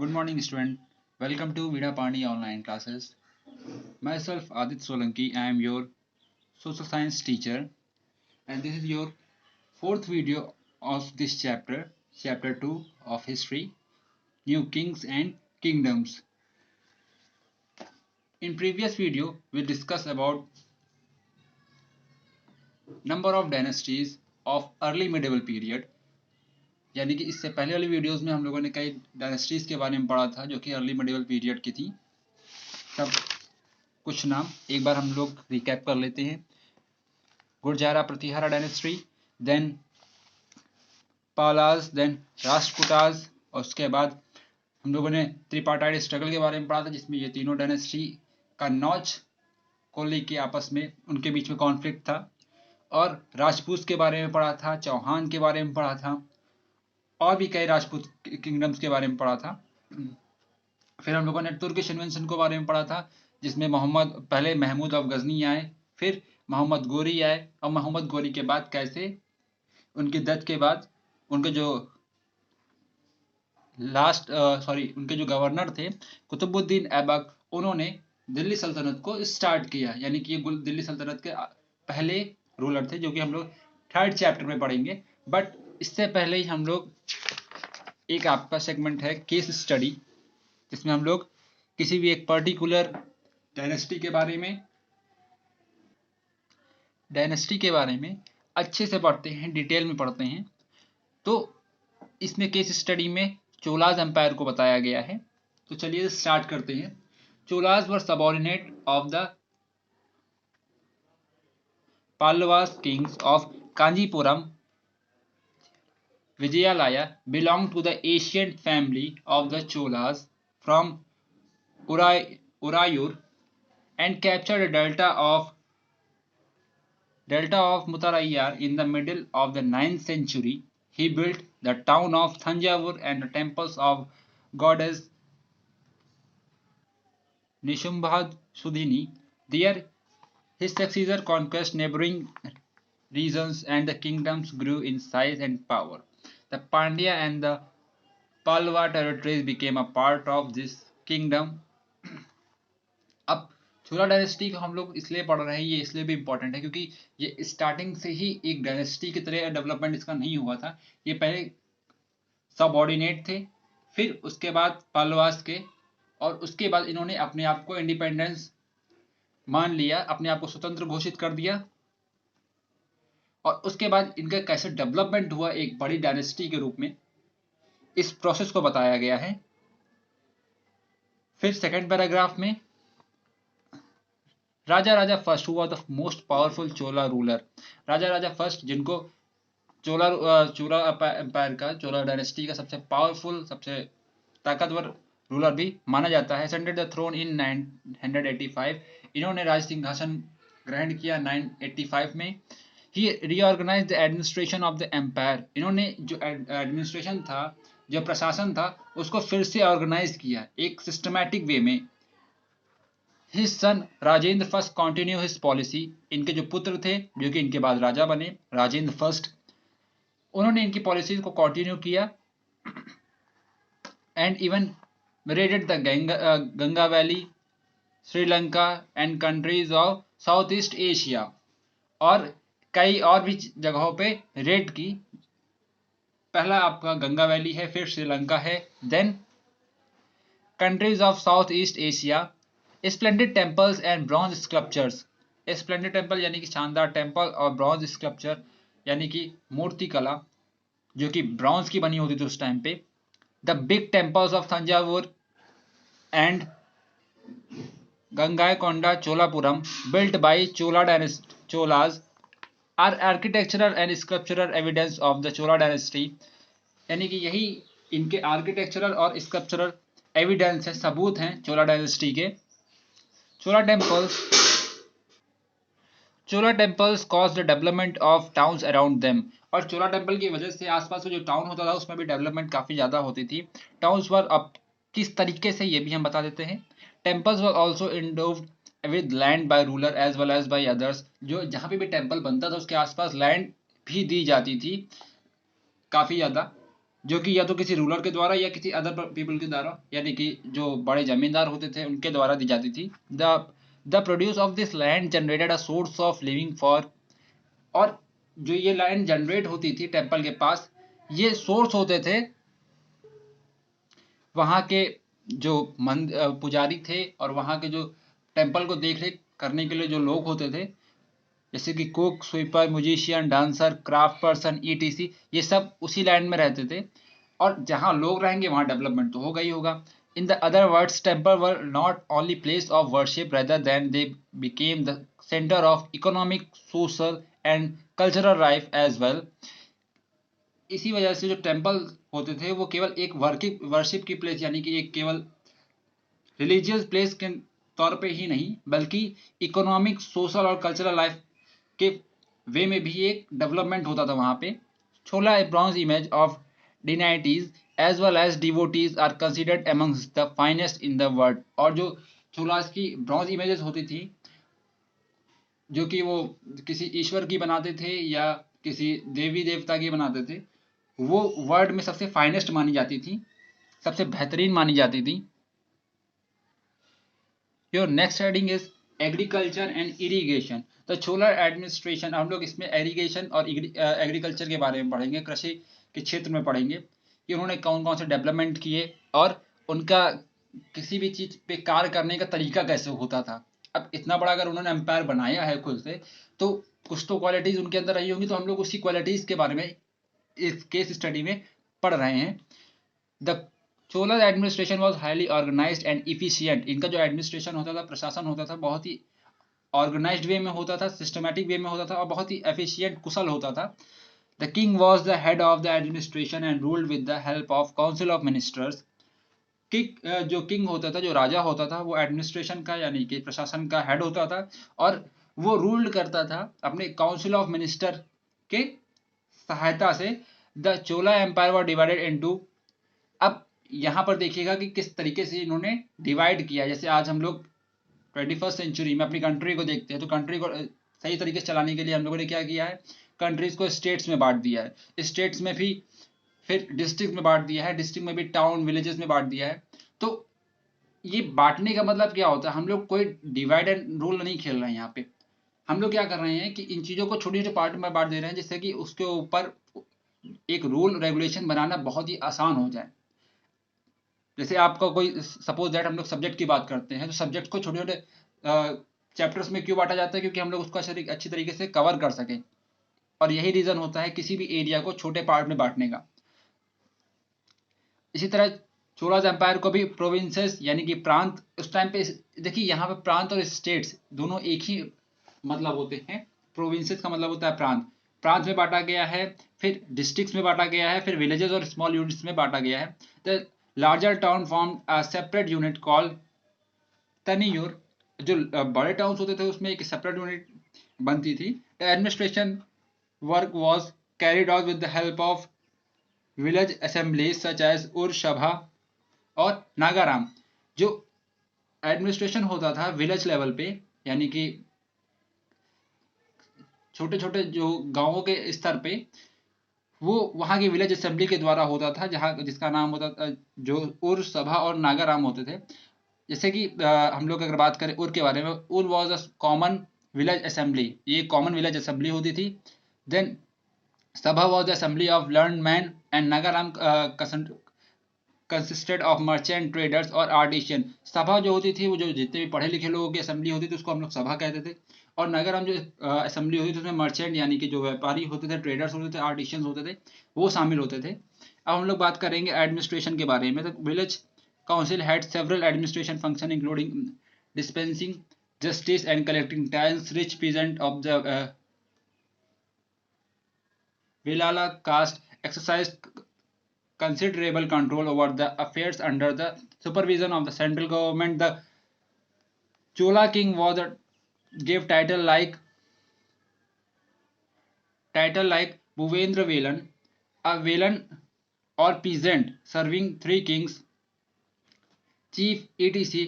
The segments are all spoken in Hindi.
Good morning, student. Welcome to Vida Pani online classes. Myself, Adit Solanki. I am your social science teacher, and this is your fourth video of this chapter, chapter 2 of history, new kings and kingdoms. In previous video, we discussed about number of dynasties of early medieval period. यानी कि इससे पहले वाली वीडियोस में हम लोगों ने कई डायनेस्टीज के बारे में पढ़ा था जो कि अर्ली मिडिवल पीरियड की थी। तब कुछ नाम एक बार हम लोग रिकैप कर लेते हैं। Gurjara Pratihara dynasty, then Palas, then Rashtrakutas, और उसके बाद हम लोगों ने त्रिपार्टाइड स्ट्रगल के बारे में पढ़ा था जिसमें ये तीनों डायनेस्टी का नॉच को लेके आपस में उनके बीच में कॉन्फ्लिक्ट था। और राजपूत के बारे में पढ़ा था, चौहान के बारे में पढ़ा था, और भी कई राजपूत किंगडम्स के बारे में पढ़ा था। फिर हम लोगों ने तुर्किश इन्वेंशन के बारे में पढ़ा था जिसमें पहले महमूद ऑफ गजनी आए, फिर मोहम्मद गोरी आए, और मोहम्मद गोरी के बाद कैसे उनकी डेथ के बाद उनके जो उनके जो गवर्नर थे कुतुबुद्दीन ऐबक, उन्होंने दिल्ली सल्तनत को स्टार्ट किया। यानी कि ये दिल्ली सल्तनत के पहले रूलर थे जो कि हम लोग थर्ड चैप्टर में पढ़ेंगे। बट इससे पहले ही हम लोग एक आपका सेगमेंट है केस स्टडी, जिसमें हम लोग किसी भी एक पर्टिकुलर डायनेस्टी के बारे में अच्छे से पढ़ते हैं, डिटेल में पढ़ते हैं। तो इसमें केस स्टडी में चोलाज एम्पायर को बताया गया है। तो चलिए स्टार्ट करते हैं। Cholas were subordinate of the Pallavas kings of Kanchipuram Vijayalaya belonged to the ancient family of the Cholas from Urayur and captured the delta of Mutarayyar in the middle of the 9th century. He built the town of Thanjavur and the temples of goddess Nishumbhad Sudhini. There his successor conquered neighboring regions and the kingdoms grew in size and power. The Pandya and the Pallava territories became a part of this kingdom. अब चोला डायनेस्टी को हम लोग इसलिए पढ़ रहे हैं, ये इसलिए भी इम्पोर्टेंट है क्योंकि ये स्टार्टिंग से ही एक डायनेस्टी की तरह डेवलपमेंट इसका नहीं हुआ था। ये पहले सबऑर्डिनेट थे, फिर उसके बाद पल्लवास के, और उसके बाद इन्होंने अपने आप को इंडिपेंडेंस मान लिया, अपने आप को स्वतंत्र घोषित कर दिया। और उसके बाद इनका कैसे डेवलपमेंट हुआ एक बड़ी डायनेस्टी के रूप में, इस प्रोसेस को बताया गया है। फिर सेकंड पैराग्राफ में राजा फर्स्ट हुआ the most powerful Chola ruler. Raja first, जिनको चोला एम्पायर का, चोला डायनेस्टी का सबसे पावरफुल, सबसे ताकतवर रूलर भी माना जाता है। Ascended the throne in 985। इन्होंने राज सिंहासन ग्रहण किया 985 में। ही reorganise the administration of the empire. इन्होंने जो एडमिनिस्ट्रेशन था, जो प्रशासन था, उसको फिर से ऑर्गेनाइज किया एक सिस्टमैटिक वे में। His son Rajendra first continue his policy. इनके जो पुत्र थे जो कि इनके बाद राजा बने, राजेंद्र फर्स्ट, उन्होंने इनकी पॉलिसी को कंटिन्यू किया। And even raided the Ganga valley, Sri Lanka and countries of South East Asia, और कई और भी जगहों पे रेड की। पहला आपका गंगा वैली है, फिर श्रीलंका है, then countries of South East Asia. Splendid temples and bronze sculptures. Splendid temple यानी कि शानदार टेम्पल, और ब्रॉन्ज स्कल्पचर यानी कि मूर्ति कला जो कि ब्रॉन्ज की बनी होती थी उस टाइम पे। The big temples of Thanjavur and Gangaikonda Cholapuram built by Cholas are architectural and sculptural evidence of the Chola dynasty। यानी कि यही इनके आर्किटेक्चरल और स्कल्पचरल एविडेंस है, सबूत हैं चोला डायनेस्टी के। Chola temples cause the development of towns around them. और चोला टेम्पल की वजह से आसपास जो टाउन होता था उसमें भी डेवलपमेंट काफी ज्यादा होती थी। टाउन्स वर अब किस तरीके से, ये भी हम बता देते हैं। Temples were also endowed with land by ruler as well as by others. जो जहां भी टेम्पल बनता था उसके आसपास लैंड भी दी जाती थी काफी ज्यादा। जो कि या तो किसी रूलर के द्वारा या किसी अदर पीपल के द्वारा, यानी कि जो बड़े जमींदार होते थे उनके द्वारा दी जाती थी। The produce of this land generated a source of living for, और जो ये लैंड जनरेट होती थी टेम्पल के पास, ये सोर्स होते थे वहाँ के जो पुजारी थे, और वहाँ के जो टेम्पल को देख रेख करने के लिए जो लोग होते थे, जैसे कि cook, sweeper, musician, dancer, craft person, etc, ये सब उसी लैंड में रहते थे। और जहाँ लोग रहेंगे वहाँ डेवलपमेंट तो होगा ही होगा। In the other words, temple were not only place of worship rather than they became the centre of economic, social and cultural life as well. इसी वजह से जो टेम्पल होते थे वो केवल एक वर्शिप की प्लेस, यानी कि एक केवल रिलीजियस प्लेस के तौर पे ही नहीं, बल्कि इकोनॉमिक, सोशल और कल्चरल लाइफ के वे में भी एक डेवलपमेंट होता था वहाँ पे। Chola a bronze image of deities as well as devotees are considered amongst the finest in the world. और जो छोलास की ब्रॉन्ज इमेजेस होती थी, जो कि वो किसी ईश्वर की बनाते थे या किसी देवी देवता की बनाते थे, वो वर्ल्ड में सबसे फाइनेस्ट मानी जाती थी, सबसे बेहतरीन मानी जाती थी। Your next heading is agriculture and irrigation. तो छोला एडमिनिस्ट्रेशन, हम लोग इसमें एरिगेशन और एग्रीकल्चर के बारे में पढ़ेंगे, कृषि के क्षेत्र में पढ़ेंगे कि उन्होंने कौन कौन से डेवलपमेंट किए और उनका किसी भी चीज पे कार्य करने का तरीका कैसे होता था। अब इतना बड़ा अगर उन्होंने एम्पायर बनाया है खुद से, तो कुछ तो क्वालिटीज उनके अंदर रही होंगी, तो हम लोग उसी क्वालिटीज के बारे में इस केस स्टडी में पढ़ रहे हैं। The Chola administration was highly organised and efficient. इनका जो एडमिनिस्ट्रेशन होता था, प्रशासन होता था, बहुत ही ऑर्गेनाइज्ड वे में होता था, सिस्टमेटिक वे में होता था और बहुत ही एफिशिएंट, कुशल होता था। The king was the head of the administration and ruled with the help of council of ministers. जो किंग होता था, जो राजा होता था, वो एडमिनिस्ट्रेशन का यानी कि प्रशासन का हेड होता था, और वो रूल्ड करता था अपने काउंसिल ऑफ मिनिस्टर के सहायता से। The Chola empire were divided into, अब यहाँ पर देखिएगा कि किस तरीके से इन्होंने डिवाइड किया। जैसे आज हम लोग 21st सेंचुरी में अपनी कंट्री को देखते हैं, तो कंट्री को सही तरीके से चलाने के लिए हम लोगों ने क्या किया है, कंट्रीज को स्टेट्स में बांट दिया है, स्टेट्स में भी फिर डिस्ट्रिक्ट में बांट दिया है, डिस्ट्रिक्ट में भी टाउन विलेजेस में बांट दिया है। तो ये बांटने का मतलब क्या होता है, हम लोग कोई डिवाइड एंड रूल नहीं खेल रहे हैं यहाँ पे। हम लोग क्या कर रहे हैं कि इन चीजों को छोटे छोटे पार्ट में बांट दे रहे हैं, जिससे कि उसके ऊपर एक रूल रेगुलेशन बनाना बहुत ही आसान हो जाए। जैसे आपका कोई सपोज दैट हम लोग सब्जेक्ट की बात करते हैं, तो सब्जेक्ट को छोटे छोटे चैप्टर्स में क्यों बांटा जाता है, क्योंकि हम लोग उसको अच्छी तरीके से कवर कर सकें, और यही रीजन होता है किसी भी एरिया को छोटे पार्ट में बांटने का। इसी तरह चोलाज एम्पायर को भी प्रोविंसेस यानी कि प्रांत, उस टाइम पे देखिए यहाँ पे प्रांत और स्टेट्स दोनों एक ही मतलब होते हैं। प्रोविंसेस का मतलब होता है प्रांत, प्रांत में बांटा गया है, फिर डिस्ट्रिक्ट्स में बांटा गया है, फिर विलेजेस और स्मॉल यूनिट्स में बांटा गया है। The larger town form a separate unit called Taniyur. जो बड़े टाउन्स होते थे उसमें एक सेपरेट यूनिट बनती थी। The administration work was carried out with the help of village assemblies such as Ur Sabha और नागाराम। जो एडमिनिस्ट्रेशन होता था विलेज लेवल पे, यानी कि छोटे छोटे जो गांवों के स्तर पे, वो वहाँ की विलेज असेंबली के द्वारा होता था, जहाँ जिसका नाम होता था, जो उर सभा और नागाराम होते थे। जैसे कि हम लोग अगर बात करें उर के बारे में, उर was a common village assembly, ये कॉमन विलेज असेंबली होती थी। देन सभा was the assembly of learn man and Nagaram consisted of merchant, traders और आर्टिशियन। सभा जो होती थी वो जो जितने भी पढ़े लिखे लोगों की असेंबली होती थी उसको हम लोग सभा कहते थे। और नागाराम जो असेंबली होती थी उसमें मर्चेंट यानी कि जो व्यापारी होते थे, ट्रेडर्स होते थे, आर्टिशियंस होते थे, वो शामिल होते थे। अब हम लोग बात करेंगे एडमिनिस्ट्रेशन के बारे में। तो village council had several administration function including dispensing justice and collecting tax, rich peasant of the Vilala caste exercised considerable control over the affairs under the supervision of the central government. The Chola king was a, gave title like Bhuvendra Velan, a Velan or peasant serving three kings, chief etc.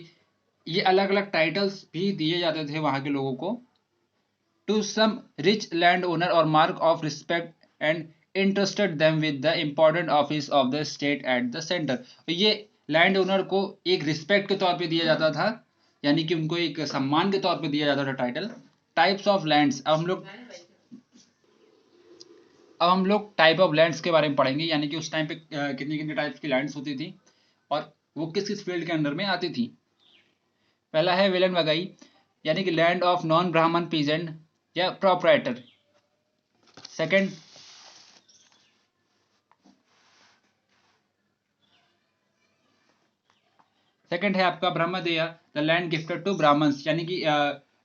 ये अलग अलग टाइटल्स भी दिए जाते थे वहां के लोगों को। To some rich land owner और mark of respect and interested them with the important office of the state at the centre. ये लैंड ओनर को एक रिस्पेक्ट के तौर पे दिया जाता था, यानी कि उनको एक सम्मान के तौर पे दिया जाता था टाइटल। टाइप्स ऑफ लैंड्स, अब हम लोग टाइप ऑफ लैंड्स के बारे में पढ़ेंगे, यानी कि उस टाइम पे कितनी कितनी टाइप्स की लैंड्स होती थी और वो किस किस फील्ड के अंडर में आती थी। पहला है विलन वगाई, यानी कि land of non Brahmin peasant या प्रोप्राइटर। सेकंड सेकंड है आपका Brahmadeya, the land gifted to Brahmins, यानी कि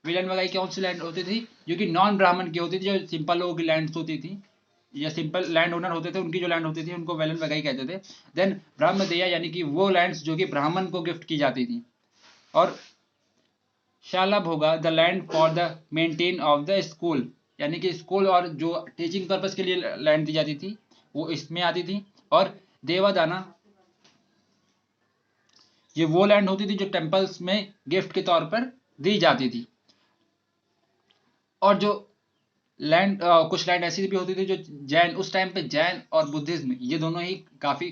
विलन वगाई कौन सी लैंड होती थी, जो कि नॉन ब्राह्मण की होती थी, जो सिंपल लोगों की लैंड होती थी या सिंपल लैंड ओनर होते थे, उनकी जो लैंड होती थी उनको वेलन वगाई कहते थे। देन ब्रह्मदेया, यानी कि वो लैंड्स जो कि ब्राह्मण को गिफ्ट की जाती थी। और शाला भोगा, the land for the maintain of the school, यानी कि स्कूल और जो टीचिंग पर्पज के लिए लैंड दी जाती थी वो इसमें आती थी। और देवादाना, ये वो लैंड होती थी जो टेम्पल्स में गिफ्ट के तौर पर दी जाती थी। और जो लैंड कुछ लैंड ऐसी भी होती थी जो जैन, उस टाइम पे जैन और बुद्धिज्म ये दोनों ही काफी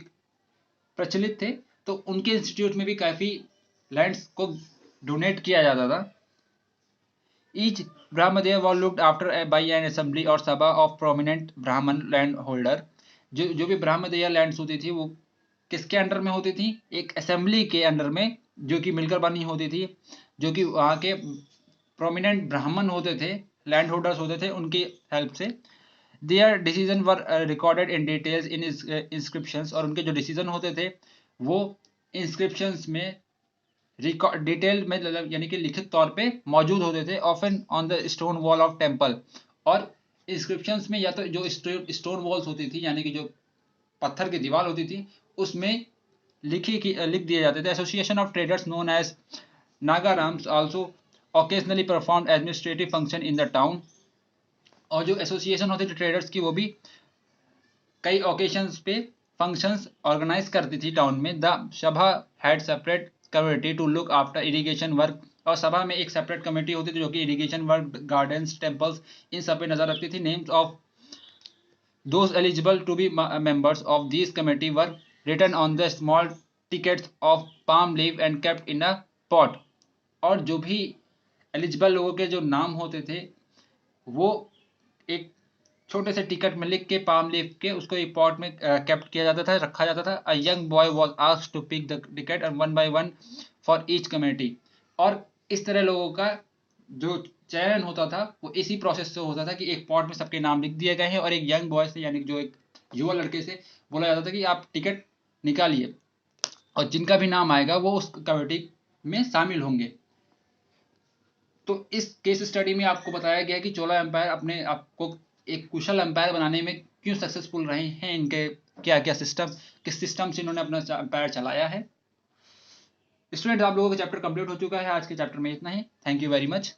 प्रचलित थे, तो उनके इंस्टीट्यूट में भी काफी लैंड्स को डोनेट किया जाता था। Each Brahmadev was looked after by N assembly और सभा ऑफ प्रोमिनेंट ब्राह्मण लैंड होल्डर। जो भी ब्रह्मदेया लैंड्स होती थी वो किसके अंडर में होती थी, एक असेंबली के अंडर में, जो कि मिलकर बनी होती थी, जो कि वहाँ के प्रोमिनेंट ब्राह्मण होते थे, लैंड होल्डर्स होते थे, उनकी हेल्प से। There decision were recorded in details in inscriptions, और उनके जो डिसीजन होते थे वो इंस्क्रिप्शंस में डिटेल में, यानी कि लिखित तौर पे मौजूद होते थे, often on the stone wall of temple. और इंस्क्रिप्शंस में या तो जो स्टोन वॉल्स होती थी, यानी कि जो पत्थर की दीवार होती थी, उसमें लिख दिए जाते थे। Association of traders known as Nagarams also occasionally perform administrative function in the town. और जो एसोसिएशन होती थी ट्रेडर्स की, वो भी कई ओकेशंस पे फंक्शंस ऑर्गेनाइज करती थी टाउन में। The Sabha had separate committee to look after irrigation work, और सभा में एक सेपरेट कमेटी होती थी जो कि इरिगेशन वर्क, गार्डन्स, टेम्पल्स, इन सब पे नजर रखती थी। Names of those eligible to be members of these committee were written on the small tickets of palm leaf and kept in a pot। और जो भी एलिजिबल लोगों के जो नाम होते थे वो एक छोटे से टिकट में लिख के पाम लीफ के उसको एक पॉट में केप्ट किया जाता था, रखा जाता था। A young boy was asked to pick the ticket and one by one for each committee. और इस तरह लोगों का जो चयन होता था वो इसी प्रोसेस से होता था कि एक पॉट में सबके नाम लिख दिए गए हैं और एक यंग बॉय से, यानी जो एक युवा लड़के से बोला जाता था कि आप टिकट निकालिए, और जिनका भी नाम आएगा वो उस कमेटी में शामिल होंगे। तो इस केस स्टडी में आपको बताया गया कि चोला एम्पायर अपने आपको एक कुशल एम्पायर बनाने में क्यों सक्सेसफुल रहे हैं, इनके क्या क्या सिस्टम, किस सिस्टम से इन्होंने अपना एम्पायर चलाया है। स्टूडेंट, आप लोगों का चैप्टर कंप्लीट हो चुका है। आज के चैप्टर में इतना ही। Thank you very much.